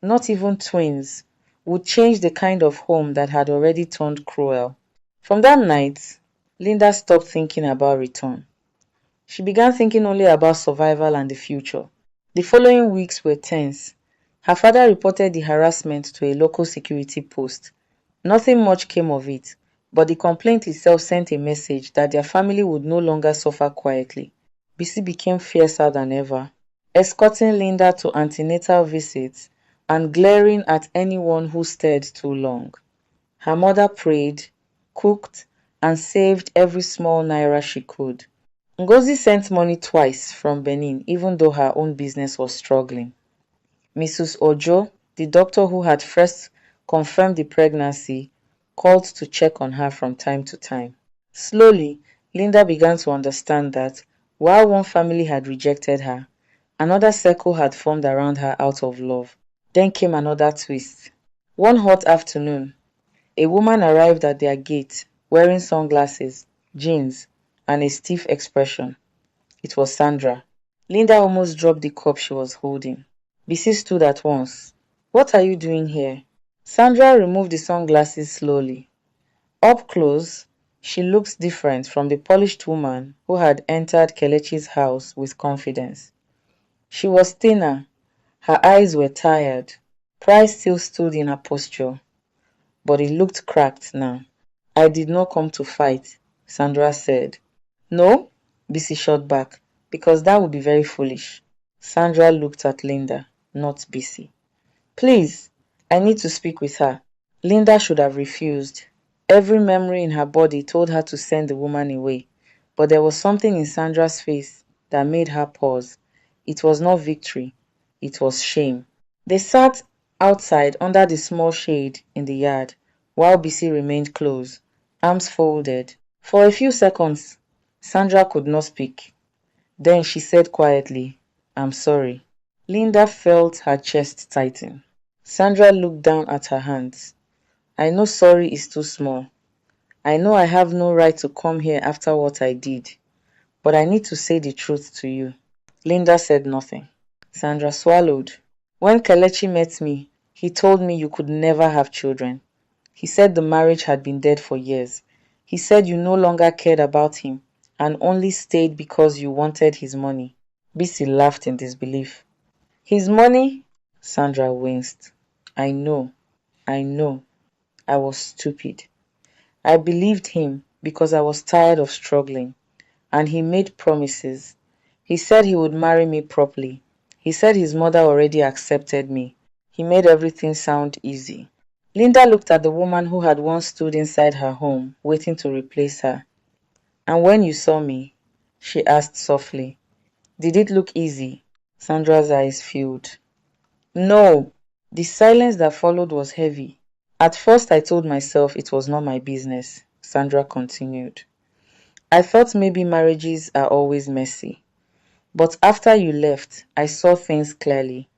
not even twins, would change the kind of home that had already turned cruel. From that night, Linda stopped thinking about return. She began thinking only about survival and the future. The following weeks were tense. Her father reported the harassment to a local security post. Nothing much came of it, but the complaint itself sent a message that their family would no longer suffer quietly. Bisi became fiercer than ever, escorting Linda to antenatal visits and glaring at anyone who stayed too long. Her mother prayed, cooked, and saved every small naira she could. Ngozi sent money twice from Benin even though her own business was struggling. Mrs. Ojo, the doctor who had first confirmed the pregnancy, called to check on her from time to time. Slowly, Linda began to understand that while one family had rejected her, another circle had formed around her out of love. Then came another twist. One hot afternoon, a woman arrived at their gate wearing sunglasses, jeans, and a stiff expression. It was Sandra. Linda almost dropped the cup she was holding. Bisi stood at once. What are you doing here? Sandra removed the sunglasses slowly. Up close, she looked different from the polished woman who had entered Kelechi's house with confidence. She was thinner. Her eyes were tired. Pride still stood in her posture, but it looked cracked now. I did not come to fight, Sandra said. No, Bisi shot back, because that would be very foolish. Sandra looked at Linda, not Bisi. Please, I need to speak with her. Linda should have refused. Every memory in her body told her to send the woman away, but there was something in Sandra's face that made her pause. It was not victory, it was shame. They sat outside under the small shade in the yard, while Bisi remained close, arms folded. For a few seconds, Sandra could not speak. Then she said quietly, I'm sorry. Linda felt her chest tighten. Sandra looked down at her hands. I know sorry is too small. I know I have no right to come here after what I did. But I need to say the truth to you. Linda said nothing. Sandra swallowed. When Kelechi met me, he told me you could never have children. He said the marriage had been dead for years. He said you no longer cared about him and only stayed because you wanted his money. Bisi laughed in disbelief. His money? Sandra winced. I know. I know. I was stupid. I believed him because I was tired of struggling. And he made promises. He said he would marry me properly. He said his mother already accepted me. He made everything sound easy. Linda looked at the woman who had once stood inside her home, waiting to replace her. And when you saw me, she asked softly, did it look easy? Sandra's eyes filled. No. The silence that followed was heavy. At first I told myself it was not my business, Sandra continued. I thought maybe marriages are always messy. But after you left, I saw things clearly.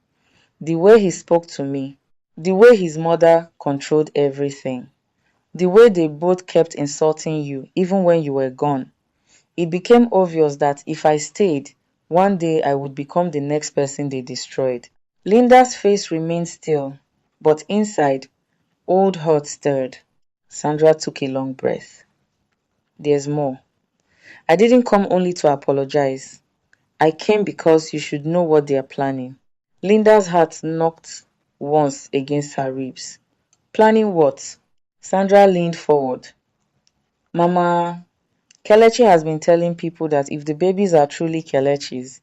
The way he spoke to me, the way his mother controlled everything, the way they both kept insulting you even when you were gone. It became obvious that if I stayed, one day I would become the next person they destroyed. Linda's face remained still, but inside, old hurt stirred. Sandra took a long breath. There's more. I didn't come only to apologize. I came because you should know what they are planning. Linda's heart knocked once against her ribs. Planning what? Sandra leaned forward. Mama, Kelechi has been telling people that if the babies are truly Kelechi's,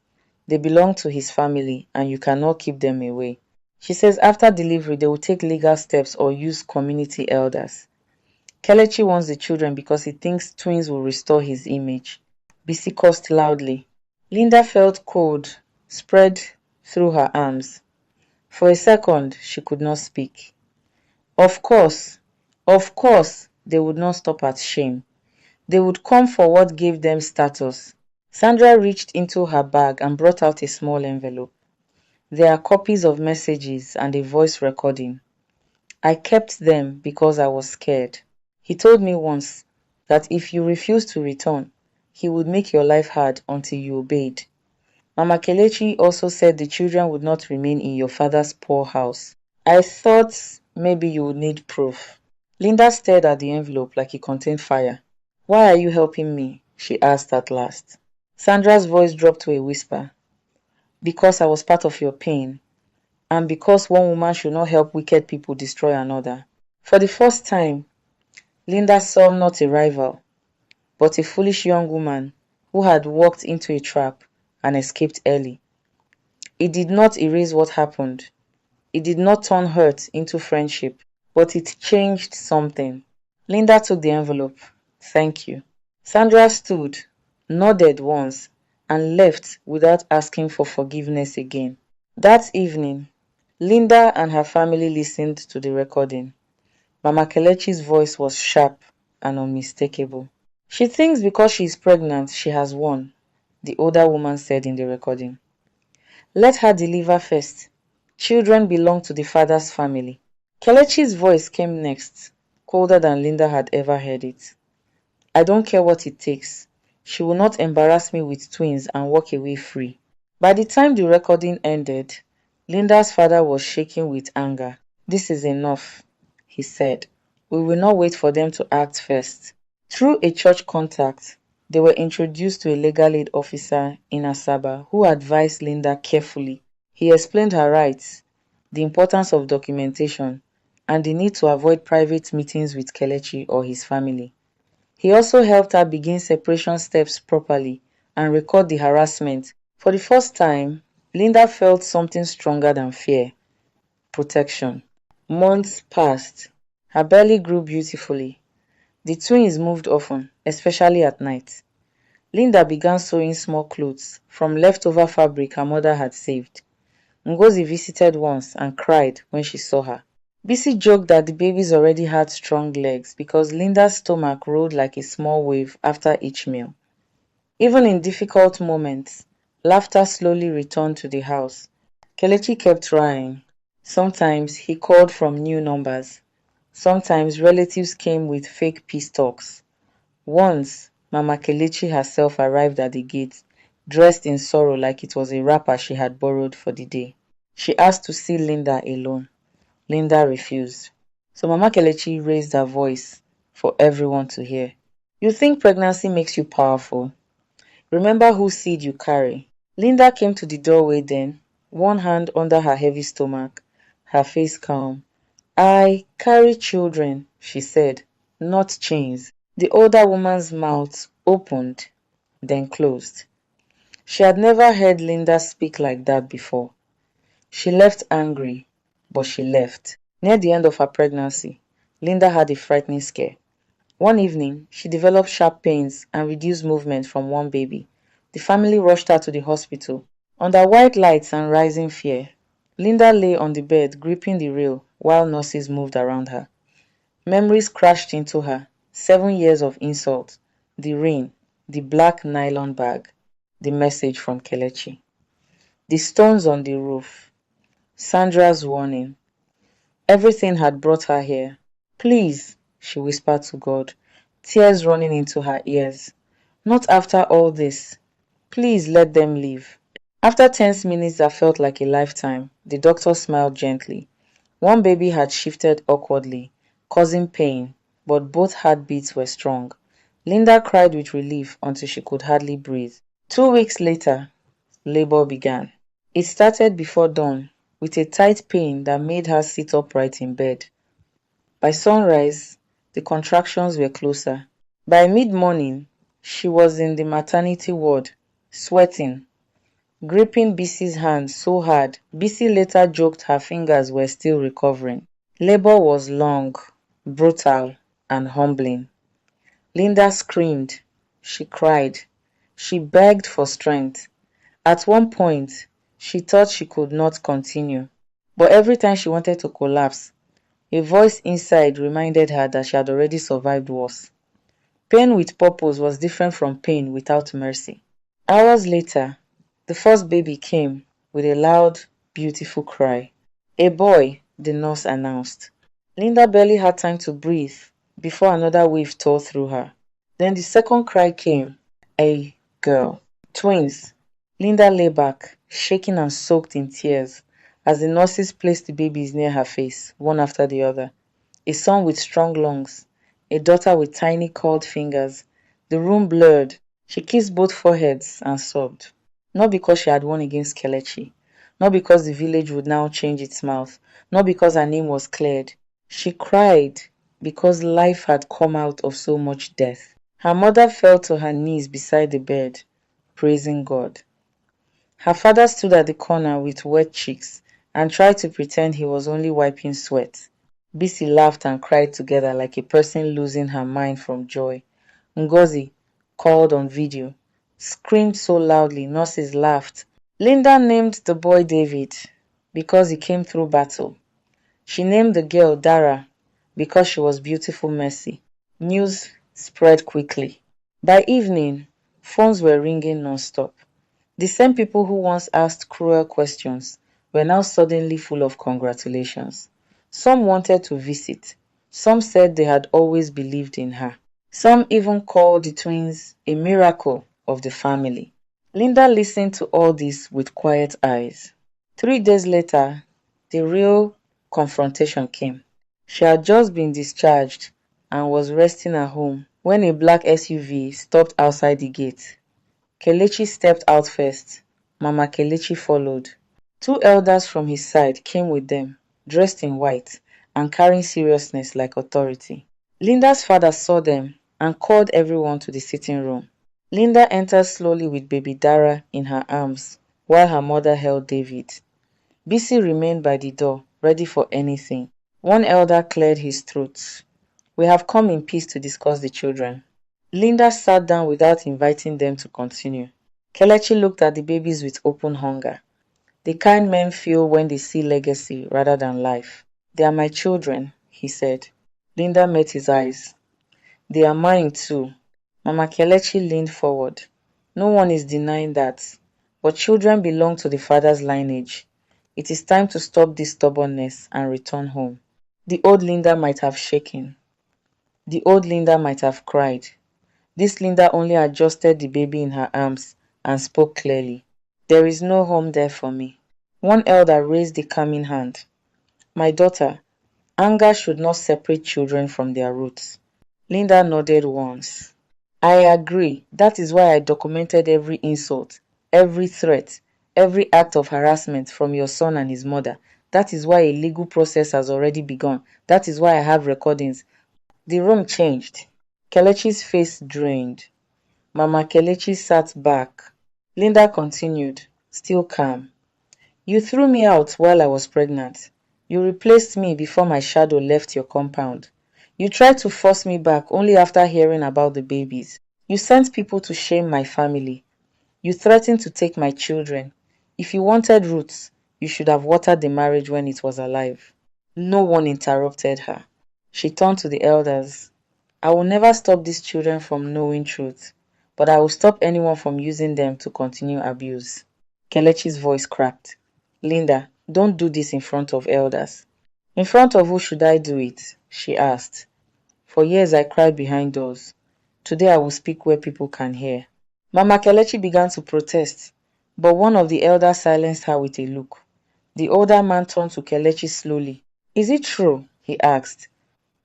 They belong to his family and you cannot keep them away. She says after delivery, they will take legal steps or use community elders. Kelechi wants the children because he thinks twins will restore his image. Bisi cursed loudly. Linda felt cold spread through her arms. For a second, she could not speak. Of course, of course, they would not stop at shame. They would come for what gave them status. Sandra reached into her bag and brought out a small envelope. There are copies of messages and a voice recording. I kept them because I was scared. He told me once that if you refuse to return, he would make your life hard until you obeyed. Mama Kelechi also said the children would not remain in your father's poor house. I thought maybe you would need proof. Linda stared at the envelope like it contained fire. Why are you helping me? She asked at last. Sandra's voice dropped to a whisper. Because I was part of your pain, and because one woman should not help wicked people destroy another. For the first time, Linda saw not a rival, but a foolish young woman who had walked into a trap and escaped early. It did not erase what happened. It did not turn hurt into friendship, but it changed something. Linda took the envelope. Thank you. Sandra stood, nodded once, and left without asking for forgiveness again. That evening, Linda and her family listened to the recording. Mama Kelechi's voice was sharp and unmistakable. She thinks because she is pregnant, she has won, the older woman said in the recording. Let her deliver first. Children belong to the father's family. Kelechi's voice came next, colder than Linda had ever heard it. I don't care what it takes. She will not embarrass me with twins and walk away free. By the time the recording ended, Linda's father was shaking with anger. This is enough, he said. We will not wait for them to act first. Through a church contact, they were introduced to a legal aid officer in Asaba who advised Linda carefully. He explained her rights, the importance of documentation, and the need to avoid private meetings with Kelechi or his family. He also helped her begin separation steps properly and record the harassment. For the first time, Linda felt something stronger than fear. Protection. Months passed. Her belly grew beautifully. The twins moved often, especially at night. Linda began sewing small clothes from leftover fabric her mother had saved. Ngozi visited once and cried when she saw her. Bisi joked that the babies already had strong legs because Linda's stomach rolled like a small wave after each meal. Even in difficult moments, laughter slowly returned to the house. Kelechi kept trying. Sometimes he called from new numbers. Sometimes relatives came with fake peace talks. Once, Mama Kelechi herself arrived at the gate, dressed in sorrow like it was a wrapper she had borrowed for the day. She asked to see Linda alone. Linda refused. So Mama Kelechi raised her voice for everyone to hear. You think pregnancy makes you powerful? Remember whose seed you carry. Linda came to the doorway then, one hand under her heavy stomach, her face calm. I carry children, she said, not chains. The older woman's mouth opened, then closed. She had never heard Linda speak like that before. She left angry, but she left. Near the end of her pregnancy, Linda had a frightening scare. One evening, she developed sharp pains and reduced movement from one baby. The family rushed her to the hospital. Under white lights and rising fear, Linda lay on the bed gripping the rail while nurses moved around her. Memories crashed into her. 7 years of insult, the rain, the black nylon bag, the message from Kelechi. The stones on the roof, Sandra's warning. Everything had brought her here. Please, she whispered to God, tears running into her ears. Not after all this. Please let them leave. After tense minutes that felt like a lifetime, the doctor smiled gently. One baby had shifted awkwardly, causing pain, but both heartbeats were strong. Linda cried with relief until she could hardly breathe. 2 weeks later, labor began. It started before dawn, with a tight pain that made her sit upright in bed. By sunrise, the contractions were closer. By mid-morning, she was in the maternity ward, sweating. gripping Bissie's hand so hard. Bissie later joked her fingers were still recovering. Labor was long, brutal, and humbling. Linda screamed. She cried. She begged for strength. At one point, she thought she could not continue. But every time she wanted to collapse, a voice inside reminded her that she had already survived worse. Pain with purpose was different from pain without mercy. Hours later, the first baby came with a loud, beautiful cry. A boy, the nurse announced. Linda barely had time to breathe before another wave tore through her. Then the second cry came. A girl. Twins. Linda lay back, shaking and soaked in tears, as the nurses placed the babies near her face, one after the other. A son with strong lungs, a daughter with tiny curled fingers. The room blurred. She kissed both foreheads and sobbed. Not because she had won against Kelechi, not because the village would now change its mouth, not because her name was cleared. She cried because life had come out of so much death. Her mother fell to her knees beside the bed, praising God. Her father stood at the corner with wet cheeks and tried to pretend he was only wiping sweat. Bissie laughed and cried together like a person losing her mind from joy. Ngozi, called on video, screamed so loudly nurses laughed. Linda named the boy David because he came through battle. She named the girl Dara because she was beautiful Mercy. News spread quickly. By evening, phones were ringing non-stop. The same people who once asked cruel questions were now suddenly full of congratulations. Some wanted to visit. Some said they had always believed in her. Some even called the twins a miracle of the family. Linda listened to all this with quiet eyes. 3 days later, the real confrontation came. She had just been discharged and was resting at home when a black SUV stopped outside the gate. Kelechi stepped out first. Mama Kelechi followed. Two elders from his side came with them, dressed in white and carrying seriousness like authority. Linda's father saw them and called everyone to the sitting room. Linda entered slowly with baby Dara in her arms, while her mother held David. Bissie remained by the door, ready for anything. One elder cleared his throat. We have come in peace to discuss the children. Linda sat down without inviting them to continue. Kelechi looked at the babies with open hunger. The kind men feel when they see legacy rather than life. They are my children, he said. Linda met his eyes. They are mine too. Mama Kelechi leaned forward. No one is denying that. But children belong to the father's lineage. It is time to stop this stubbornness and return home. The old Linda might have shaken. The old Linda might have cried. This Linda only adjusted the baby in her arms and spoke clearly. There is no home there for me. One elder raised a calming hand. My daughter, anger should not separate children from their roots. Linda nodded once. I agree. That is why I documented every insult, every threat, every act of harassment from your son and his mother. That is why a legal process has already begun. That is why I have recordings. The room changed. Kelechi's face drained. Mama Kelechi sat back. Linda continued, still calm. You threw me out while I was pregnant. You replaced me before my shadow left your compound. You tried to force me back only after hearing about the babies. You sent people to shame my family. You threatened to take my children. If you wanted roots, you should have watered the marriage when it was alive. No one interrupted her. She turned to the elders. I will never stop these children from knowing truth, but I will stop anyone from using them to continue abuse. Kelechi's voice cracked. Linda, don't do this in front of elders. In front of who should I do it? She asked. For years I cried behind doors. Today I will speak where people can hear. Mama Kelechi began to protest, but one of the elders silenced her with a look. The older man turned to Kelechi slowly. Is it true, he asked,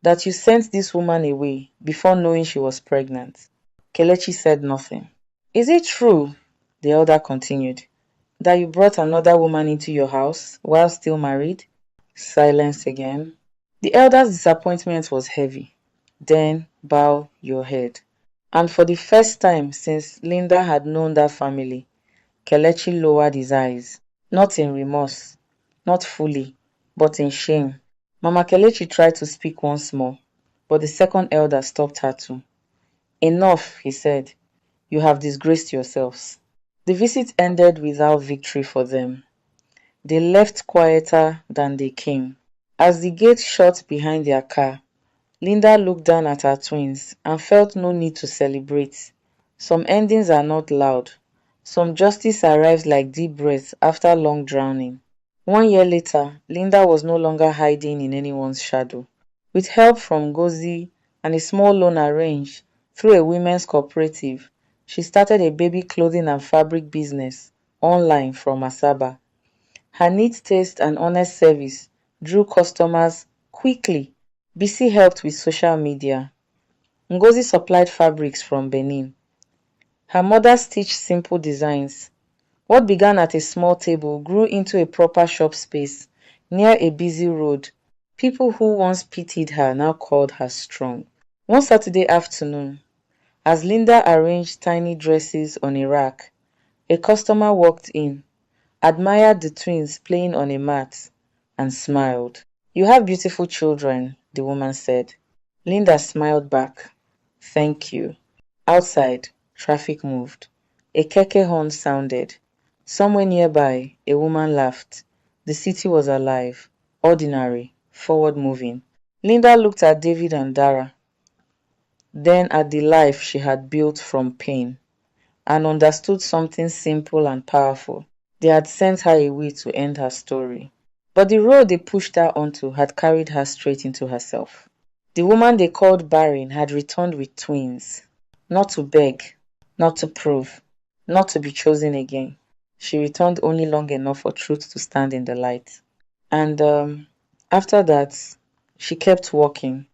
that you sent this woman away before knowing she was pregnant? Kelechi said nothing. Is it true, the elder continued, that you brought another woman into your house while still married? Silence again. The elder's disappointment was heavy. Then bow your head. And for the first time since Linda had known that family, Kelechi lowered his eyes, not in remorse, not fully, but in shame. Mama Kelechi tried to speak once more, but the second elder stopped her too. Enough, he said. You have disgraced yourselves. The visit ended without victory for them. They left quieter than they came. As the gate shut behind their car, Linda looked down at her twins and felt no need to celebrate. Some endings are not loud. Some justice arrives like deep breaths after long drowning. 1 year later, Linda was no longer hiding in anyone's shadow. With help from Gozi and a small loan arranged through a women's cooperative, she started a baby clothing and fabric business online from Asaba. Her neat taste and honest service drew customers quickly. BC helped with social media. Ngozi supplied fabrics from Benin. Her mother stitched simple designs. What began at a small table grew into a proper shop space near a busy road. People who once pitied her now called her strong. One Saturday afternoon, as Linda arranged tiny dresses on a rack, a customer walked in, admired the twins playing on a mat, and smiled. You have beautiful children, the woman said. Linda smiled back. Thank you. Outside, traffic moved. A keke horn sounded. Somewhere nearby, a woman laughed. The city was alive, ordinary, forward moving. Linda looked at David and Dara, then at the life she had built from pain, and understood something simple and powerful. They had sent her away to end her story. But the road they pushed her onto had carried her straight into herself. The woman they called Barren had returned with twins. Not to beg, not to prove, not to be chosen again. She returned only long enough for truth to stand in the light. And after that, she kept walking.